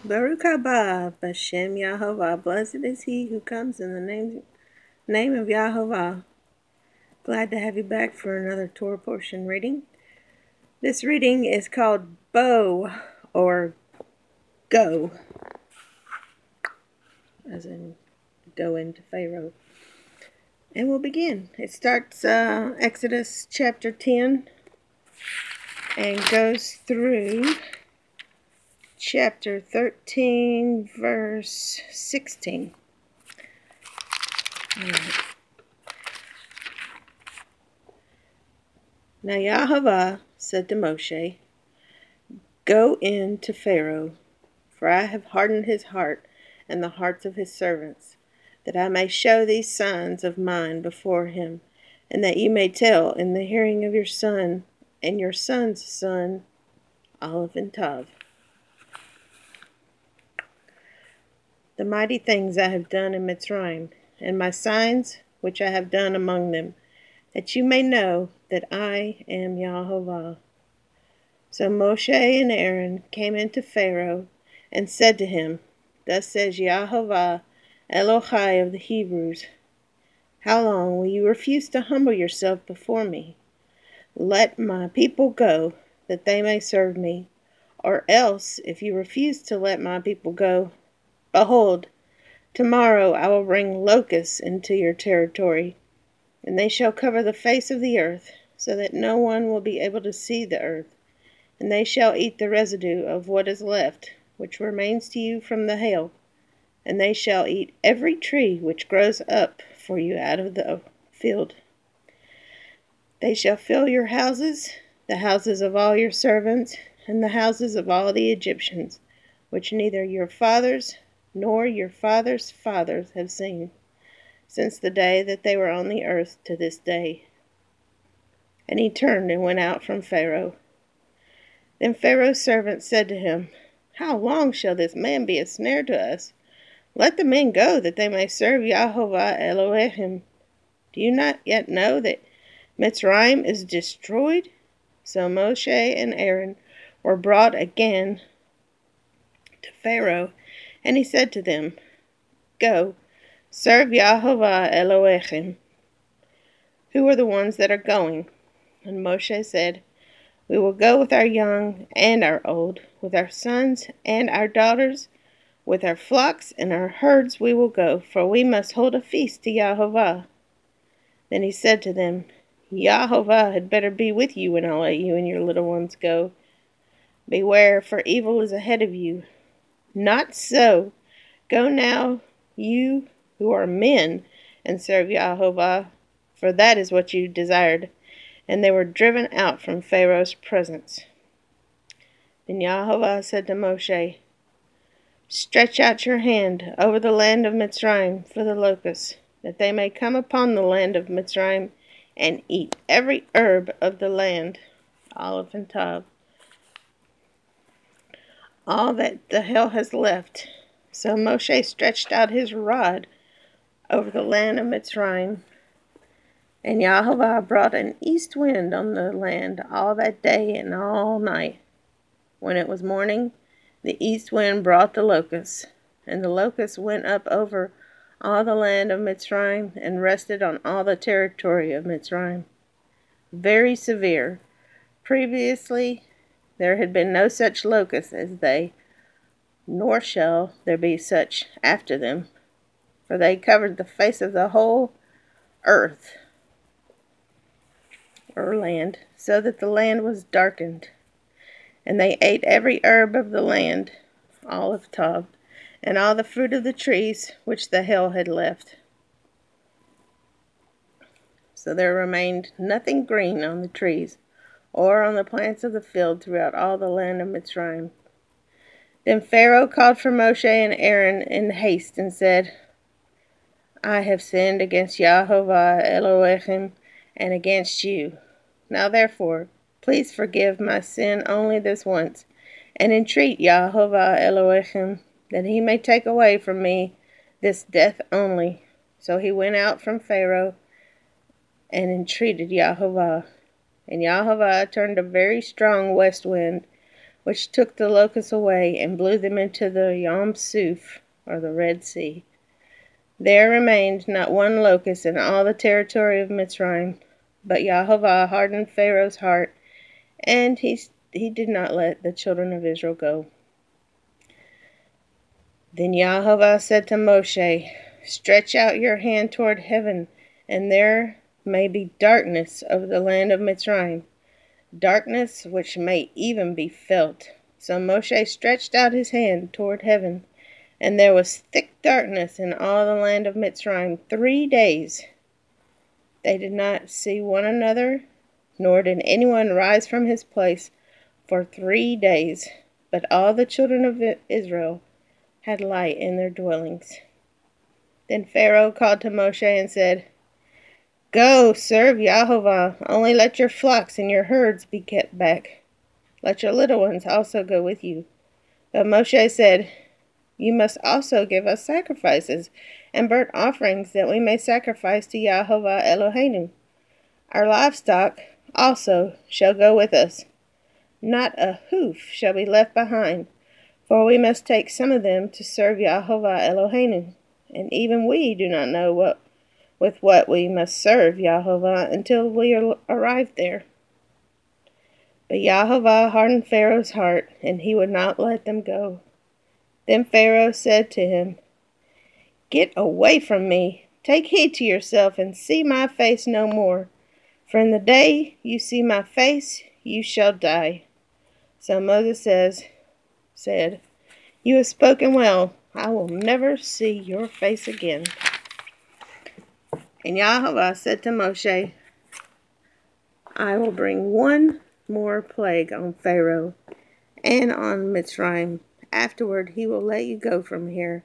Baruch haba b'Shem Yahovah. Blessed is he who comes in the name of Yahovah. Glad to have you back for another Torah portion reading. This reading is called Bow, or Go, as in go into Pharaoh. And we'll begin. It starts Exodus chapter 10 and goes through chapter 13, verse 16. All right. Now Yahovah said to Moshe, "Go in to Pharaoh, for I have hardened his heart and the hearts of his servants, that I may show these signs of mine before him, and that you may tell in the hearing of your son and your son's son, Aleph and Tav, the mighty things I have done in Mitzraim, and my signs which I have done among them, that you may know that I am Yahovah." So Moshe and Aaron came into Pharaoh and said to him, "Thus says Yahovah, Elohai of the Hebrews, how long will you refuse to humble yourself before me? Let my people go, that they may serve me. Or else, if you refuse to let my people go, behold, tomorrow I will bring locusts into your territory, and they shall cover the face of the earth, so that no one will be able to see the earth. And they shall eat the residue of what is left, which remains to you from the hail. And they shall eat every tree which grows up for you out of the field. They shall fill your houses, the houses of all your servants, and the houses of all the Egyptians, which neither your fathers nor your fathers' fathers have seen, since the day that they were on the earth to this day." And he turned and went out from Pharaoh. Then Pharaoh's servants said to him, "How long shall this man be a snare to us? Let the men go, that they may serve Yahovah Elohim. Do you not yet know that Mitzraim is destroyed?" So Moshe and Aaron were brought again to Pharaoh, and he said to them, "Go, serve Yahovah Elohim." "Who are the ones that are going?" And Moshe said, "We will go with our young and our old, with our sons and our daughters, with our flocks and our herds we will go, for we must hold a feast to Yahovah." Then he said to them, "Yahovah had better be with you when I let you and your little ones go. Beware, for evil is ahead of you. Not so. Go now, you who are men, and serve Yahovah, for that is what you desired." And they were driven out from Pharaoh's presence. Then Yahovah said to Moshe, "Stretch out your hand over the land of Mitzrayim for the locusts, that they may come upon the land of Mitzrayim and eat every herb of the land, Aleph and Tav, all that the hail has left." So Moshe stretched out his rod over the land of Mitzrayim, and Yahovah brought an east wind on the land all that day and all night. When it was morning, the east wind brought the locusts, and the locusts went up over all the land of Mitzrayim and rested on all the territory of Mitzrayim. Very severe. Previously there had been no such locusts as they, nor shall there be such after them, for they covered the face of the whole earth, or land, so that the land was darkened. And they ate every herb of the land, Aleph Tav, and all the fruit of the trees which the hail had left. So there remained nothing green on the trees, or on the plants of the field throughout all the land of Mitzrayim. Then Pharaoh called for Moshe and Aaron in haste and said, "I have sinned against Yahovah Elohim and against you. Now therefore, please forgive my sin only this once, and entreat Yahovah Elohim that he may take away from me this death only." So he went out from Pharaoh and entreated Yahovah. And Yahovah turned a very strong west wind, which took the locusts away and blew them into the Yam Suf, or the Red Sea. There remained not one locust in all the territory of Mitzrayim, but Yahovah hardened Pharaoh's heart, and he did not let the children of Israel go. Then Yahovah said to Moshe, "Stretch out your hand toward heaven, and there may be darkness over the land of Mitzrayim, darkness which may even be felt." So Moshe stretched out his hand toward heaven, and there was thick darkness in all the land of Mitzrayim 3 days. They did not see one another, nor did anyone rise from his place for 3 days. But all the children of Israel had light in their dwellings. Then Pharaoh called to Moshe and said, "Go, serve Yahovah. Only let your flocks and your herds be kept back. Let your little ones also go with you." But Moshe said, "You must also give us sacrifices and burnt offerings, that we may sacrifice to Yahovah Eloheinu. Our livestock also shall go with us. Not a hoof shall be left behind, for we must take some of them to serve Yahovah Eloheinu. And even we do not know with what we must serve Yahovah until we arrive there." But Yahovah hardened Pharaoh's heart, and he would not let them go. Then Pharaoh said to him, "Get away from me. Take heed to yourself, and see my face no more. For in the day you see my face, you shall die." So Moses said, "You have spoken well. I will never see your face again." And Yahovah said to Moshe, "I will bring one more plague on Pharaoh and on Mitzrayim. Afterward he will let you go from here.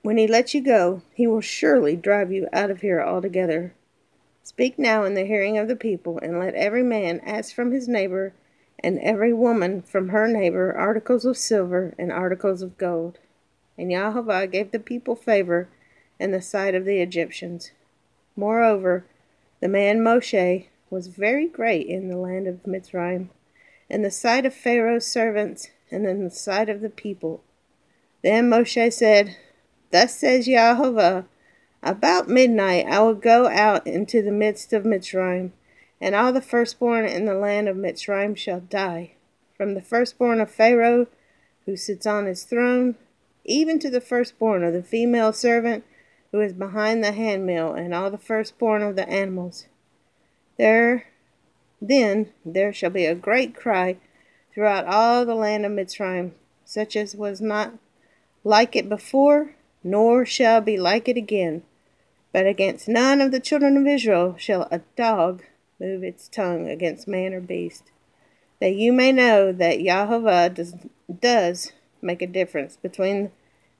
When he lets you go, he will surely drive you out of here altogether. Speak now in the hearing of the people, and let every man ask from his neighbor, and every woman from her neighbor, articles of silver and articles of gold." And Yahovah gave the people favor in the sight of the Egyptians. Moreover, the man Moshe was very great in the land of Mitzrayim, in the sight of Pharaoh's servants, and in the sight of the people. Then Moshe said, "Thus says Yahovah, about midnight I will go out into the midst of Mitzrayim, and all the firstborn in the land of Mitzrayim shall die, from the firstborn of Pharaoh, who sits on his throne, even to the firstborn of the female servant who is behind the handmill, and all the firstborn of the animals. Then there shall be a great cry throughout all the land of Mitzrayim, such as was not like it before, nor shall be like it again. But against none of the children of Israel shall a dog move its tongue against man or beast, that you may know that Yahovah does make a difference between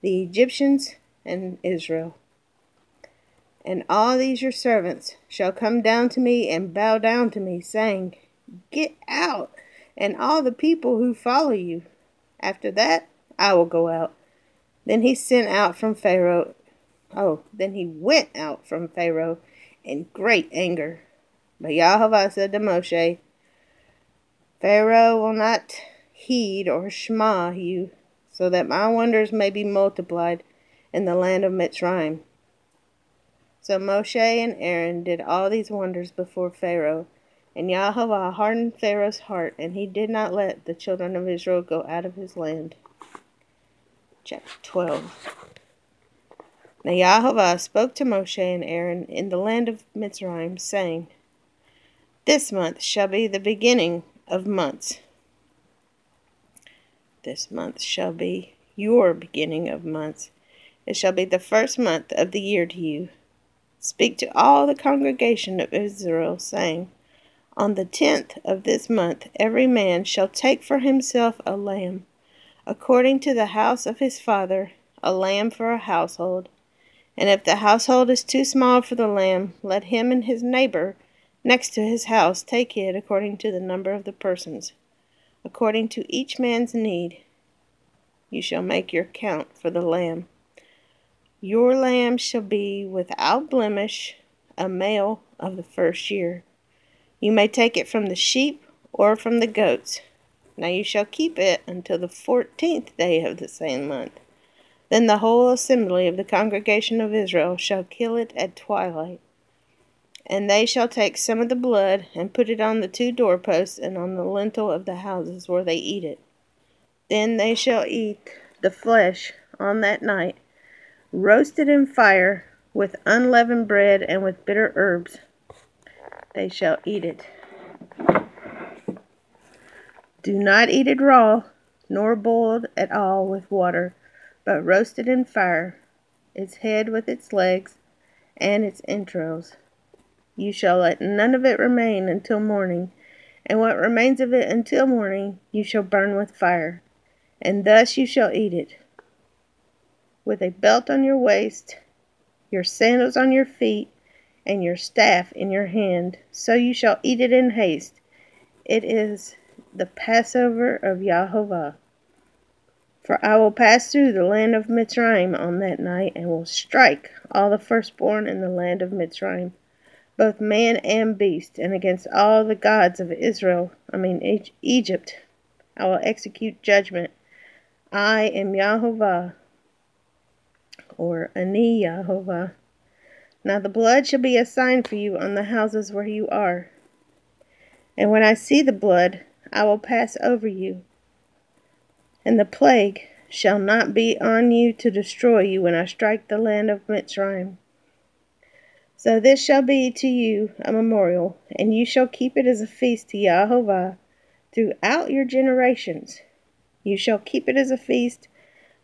the Egyptians and Israel. And all these your servants shall come down to me and bow down to me, saying, 'Get out, and all the people who follow you.' After that I will go out." Then he went out from Pharaoh in great anger. But Yahovah said to Moshe, "Pharaoh will not heed or shema you, so that my wonders may be multiplied in the land of Mitzrayim." So Moshe and Aaron did all these wonders before Pharaoh, and Yahovah hardened Pharaoh's heart, and he did not let the children of Israel go out of his land. Chapter 12. Now Yahovah spoke to Moshe and Aaron in the land of Mitzrayim, saying, "This month shall be the beginning of months. This month shall be your beginning of months. It shall be the first month of the year to you. Speak to all the congregation of Israel, saying, On the 10th of this month every man shall take for himself a lamb, according to the house of his father, a lamb for a household. And if the household is too small for the lamb, let him and his neighbor next to his house take it according to the number of the persons. According to each man's need, you shall make your count for the lamb. Your lamb shall be without blemish, a male of the first year. You may take it from the sheep or from the goats. Now you shall keep it until the 14th day of the same month. Then the whole assembly of the congregation of Israel shall kill it at twilight. And they shall take some of the blood, and put it on the 2 doorposts, and on the lintel of the houses where they eat it. Then they shall eat the flesh on that night, roasted in fire, with unleavened bread and with bitter herbs. They shall eat it. Do not eat it raw, nor boiled at all with water, but roasted in fire, its head with its legs and its entrails. You shall let none of it remain until morning, and what remains of it until morning you shall burn with fire, and thus you shall eat it, with a belt on your waist, your sandals on your feet, and your staff in your hand. So you shall eat it in haste. It is the Passover of YHVH. For I will pass through the land of Mitzraim on that night, and will strike all the firstborn in the land of Mitzraim, both man and beast, and against all the gods of Egypt, I will execute judgment. I am YHVH, or Ani YHVH. Now the blood shall be a sign for you on the houses where you are. And when I see the blood, I will pass over you. And the plague shall not be on you to destroy you when I strike the land of Mitzraim. So this shall be to you a memorial, and you shall keep it as a feast to YHVH throughout your generations. You shall keep it as a feast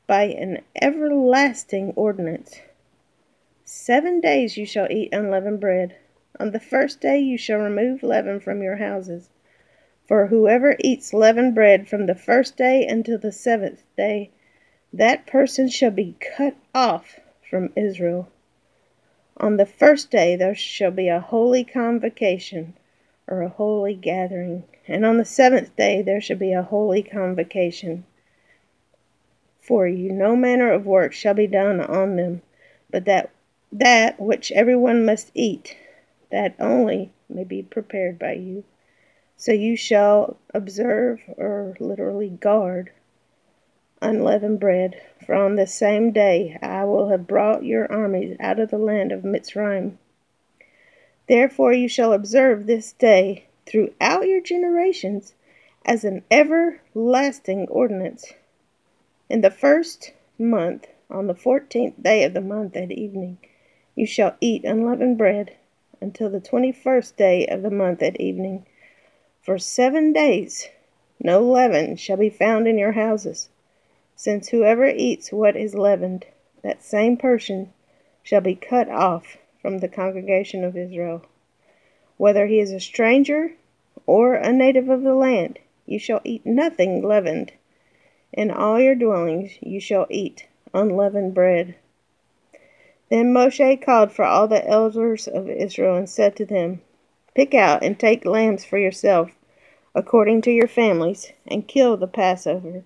by an everlasting ordinance. 7 days you shall eat unleavened bread. On the 1st day you shall remove leaven from your houses. For whoever eats leavened bread from the 1st day until the 7th day, that person shall be cut off from Israel. On the 1st day there shall be a holy convocation, or a holy gathering, and on the 7th day there shall be a holy convocation. For you no manner of work shall be done on them, but that which everyone must eat, that only may be prepared by you. So you shall observe, or literally guard, unleavened bread, for on the same day I will have brought your armies out of the land of Mitzraim. Therefore you shall observe this day throughout your generations as an everlasting ordinance. In the 1st month, on the 14th day of the month at evening, you shall eat unleavened bread until the 21st day of the month at evening. For 7 days no leaven shall be found in your houses, since whoever eats what is leavened, that same person shall be cut off from the congregation of Israel. Whether he is a stranger or a native of the land, you shall eat nothing leavened. In all your dwellings you shall eat unleavened bread. Then Moshe called for all the elders of Israel and said to them, Pick out and take lambs for yourself, according to your families, and kill the Passover.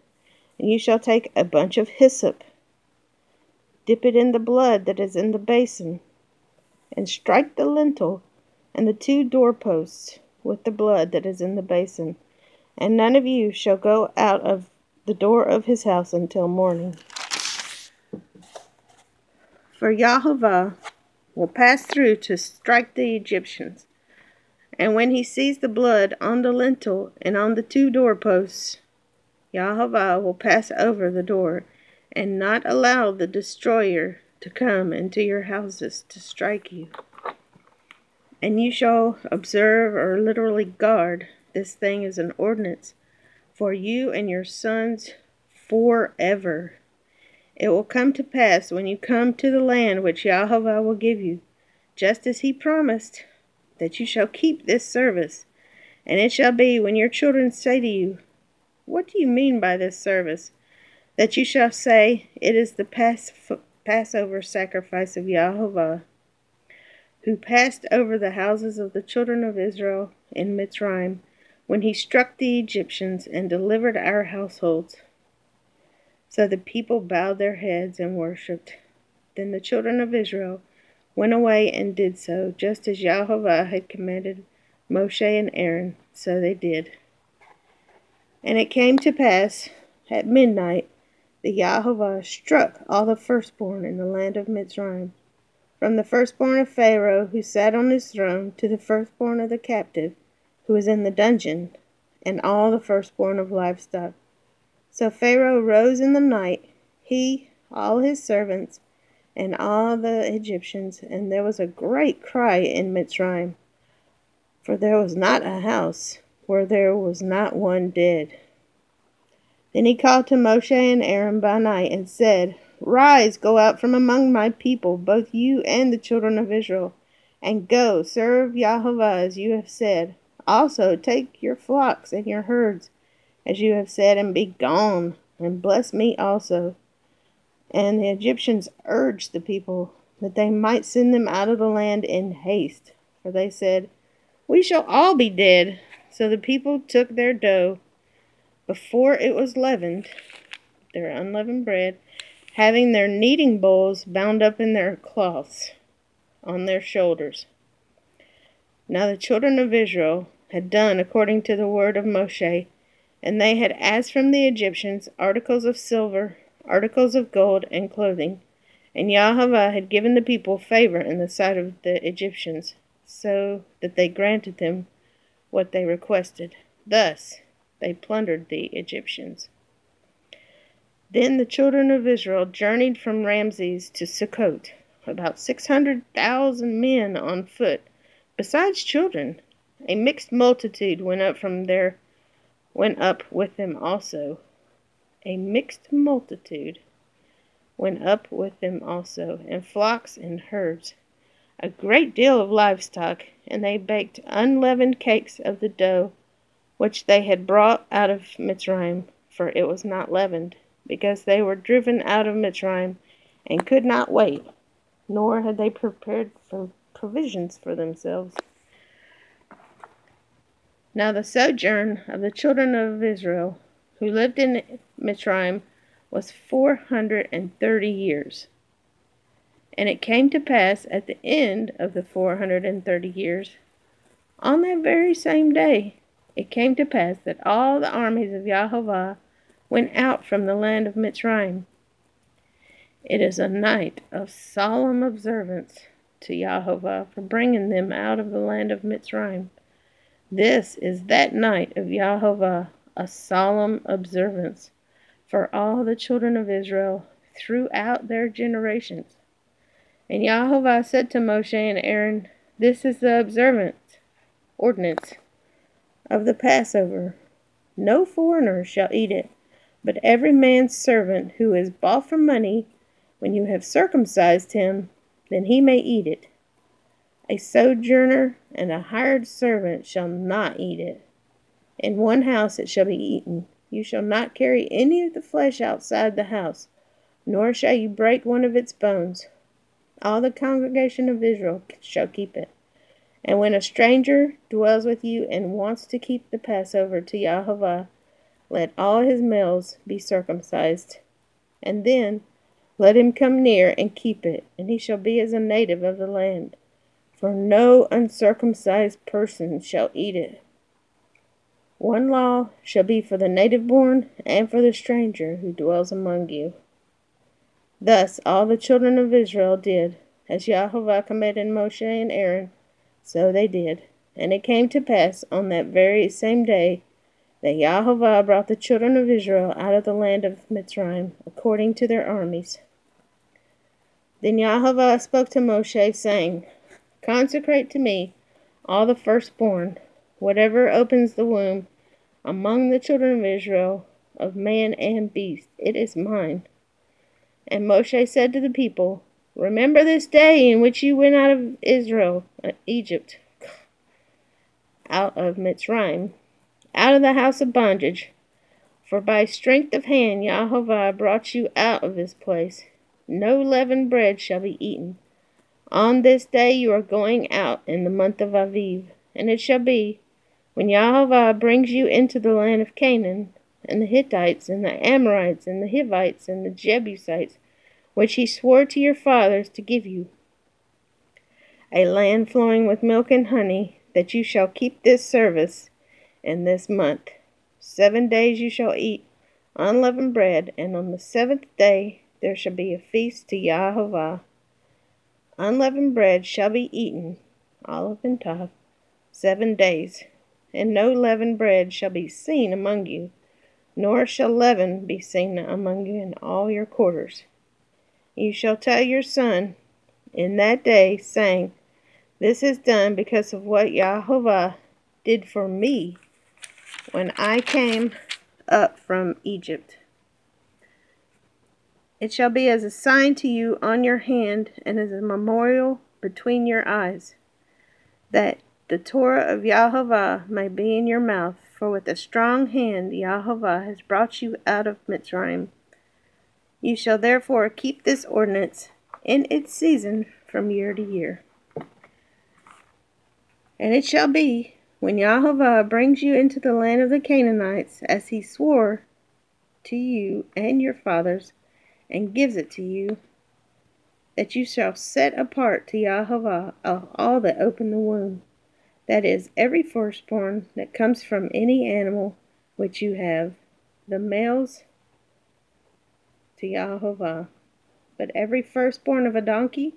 And you shall take a bunch of hyssop, dip it in the blood that is in the basin, and strike the lintel and the 2 doorposts with the blood that is in the basin. And none of you shall go out of the door of his house until morning. For YHVH will pass through to strike the Egyptians. And when he sees the blood on the lintel and on the 2 doorposts, YHVH will pass over the door, and not allow the destroyer to come into your houses to strike you. And you shall observe, or literally guard, this thing as an ordinance for you and your sons forever. It will come to pass when you come to the land which YHVH will give you, just as he promised, that you shall keep this service. And it shall be when your children say to you, What do you mean by this service? That you shall say, It is the Passover sacrifice of YHVH, who passed over the houses of the children of Israel in Mitzrayim, when he struck the Egyptians and delivered our households. So the people bowed their heads and worshipped. Then the children of Israel went away and did so, just as YHVH had commanded Moshe and Aaron, so they did. And it came to pass at midnight that Yahovah struck all the firstborn in the land of Mitzrayim, from the firstborn of Pharaoh who sat on his throne to the firstborn of the captive who was in the dungeon, and all the firstborn of livestock. So Pharaoh rose in the night, he, all his servants, and all the Egyptians, and there was a great cry in Mitzrayim, for there was not a house where there was not one dead. Then he called to Moshe and Aaron by night and said, Rise, go out from among my people, both you and the children of Israel, and go, serve Yahovah as you have said. Also take your flocks and your herds, as you have said, and be gone, and bless me also. And the Egyptians urged the people that they might send them out of the land in haste, for they said, We shall all be dead. So the people took their dough before it was leavened, their unleavened bread, having their kneading bowls bound up in their cloths on their shoulders. Now the children of Israel had done according to the word of Moshe, and they had asked from the Egyptians articles of silver, articles of gold, and clothing. And Yahovah had given the people favor in the sight of the Egyptians, so that they granted them what they requested. Thus they plundered the Egyptians. Then the children of Israel journeyed from Ramses to Sukkot, about 600,000 men on foot, besides children. A mixed multitude went up with them also. A mixed multitude went up with them also, and flocks and herds, a great deal of livestock, and they baked unleavened cakes of the dough which they had brought out of Mitzrayim, for it was not leavened, because they were driven out of Mitzrayim, and could not wait, nor had they prepared for provisions for themselves. Now the sojourn of the children of Israel, who lived in Mitzrayim, was 430 years. And it came to pass at the end of the 430 years, on that very same day, it came to pass that all the armies of Yahovah went out from the land of Mitzrayim. It is a night of solemn observance to Yahovah for bringing them out of the land of Mitzrayim. This is that night of Yahovah, a solemn observance for all the children of Israel throughout their generations. And Yahovah said to Moshe and Aaron, This is the ordinance of the Passover. No foreigner shall eat it, but every man's servant who is bought for money, when you have circumcised him, then he may eat it. A sojourner and a hired servant shall not eat it. In one house it shall be eaten. You shall not carry any of the flesh outside the house, nor shall you break one of its bones. All the congregation of Israel shall keep it. And when a stranger dwells with you and wants to keep the Passover to Yahovah, let all his males be circumcised. And then let him come near and keep it, and he shall be as a native of the land. For no uncircumcised person shall eat it. One law shall be for the native born and for the stranger who dwells among you. Thus all the children of Israel did, as Yahovah commanded Moshe and Aaron, so they did. And it came to pass on that very same day that Yahovah brought the children of Israel out of the land of Mitzrayim, according to their armies. Then Yahovah spoke to Moshe, saying, Consecrate to me all the firstborn, whatever opens the womb, among the children of Israel, of man and beast. It is mine. And Moshe said to the people, Remember this day in which you went out of Egypt, out of Mitzrayim, out of the house of bondage. For by strength of hand Yahovah brought you out of this place. No leavened bread shall be eaten. On this day you are going out in the month of Aviv. And it shall be, when Yahovah brings you into the land of Canaan, and the Hittites, and the Amorites, and the Hivites, and the Jebusites, which he swore to your fathers to give you, a land flowing with milk and honey, that you shall keep this service in this month. 7 days you shall eat unleavened bread, and on the 7th day there shall be a feast to Yahovah. Unleavened bread shall be eaten, olive and tov, 7 days, and no leavened bread shall be seen among you, nor shall leaven be seen among you in all your quarters. You shall tell your son in that day, saying, This is done because of what Yahovah did for me when I came up from Egypt. It shall be as a sign to you on your hand and as a memorial between your eyes, that the Torah of Yahovah may be in your mouth. For with a strong hand Yahovah has brought you out of Mitzraim. You shall therefore keep this ordinance in its season from year to year. And it shall be, when Yahovah brings you into the land of the Canaanites, as he swore to you and your fathers, and gives it to you, that you shall set apart to Yahovah of all that open the womb, that is, every firstborn that comes from any animal which you have, the males to Yahovah. But every firstborn of a donkey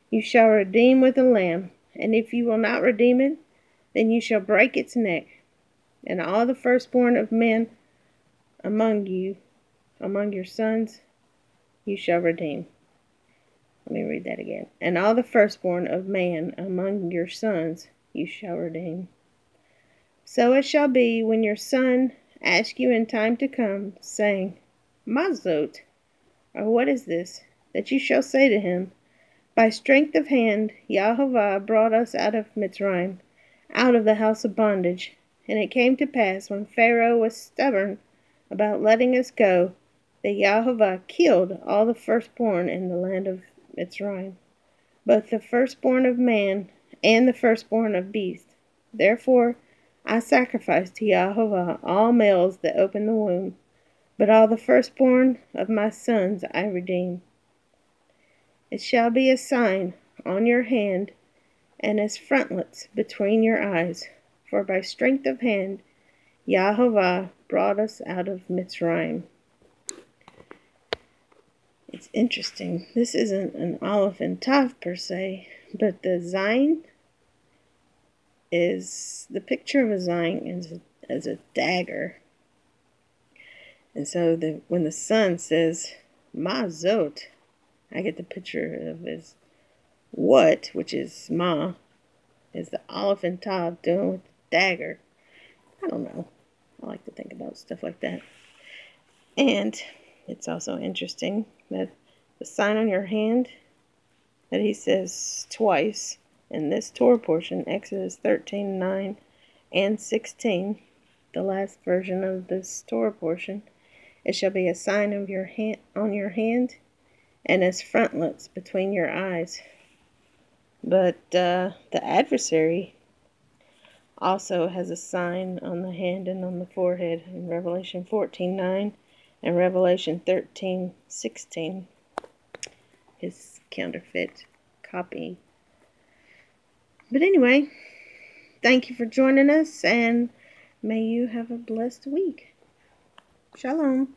you shall redeem with a lamb, and if you will not redeem it, then you shall break its neck. And all the firstborn of men among you, among your sons, you shall redeem. Let me read that again. And all the firstborn of man among your sons you shall redeem. So it shall be when your son asks you in time to come, saying, Mazot, or what is this? That you shall say to him, By strength of hand Yahovah brought us out of Mitzraim, out of the house of bondage. And it came to pass, when Pharaoh was stubborn about letting us go, that Yahovah killed all the firstborn in the land of Mitzrayim, both the firstborn of man and the firstborn of beast. Therefore I sacrificed to Yahovah all males that open the womb, but all the firstborn of my sons I redeem. It shall be a sign on your hand, and as frontlets between your eyes, for by strength of hand Yahovah brought us out of Mitzrayim. It's interesting. This isn't an aleph and tav per se, but the zayin is, the picture of a zayin is as a dagger. And so when the son says, Ma zot, I get the picture of his what, which is ma, is the aleph and tav doing with the dagger. I don't know. I like to think about stuff like that. And it's also interesting that the sign on your hand that he says twice in this Torah portion, Exodus 13:9 and 16, the last version of this Torah portion, it shall be a sign of your hand on your hand, and as frontlets between your eyes. But the adversary also has a sign on the hand and on the forehead in Revelation 14:9 and Revelation 13:16. His counterfeit copy. But anyway, thank you for joining us, and may you have a blessed week. Shalom.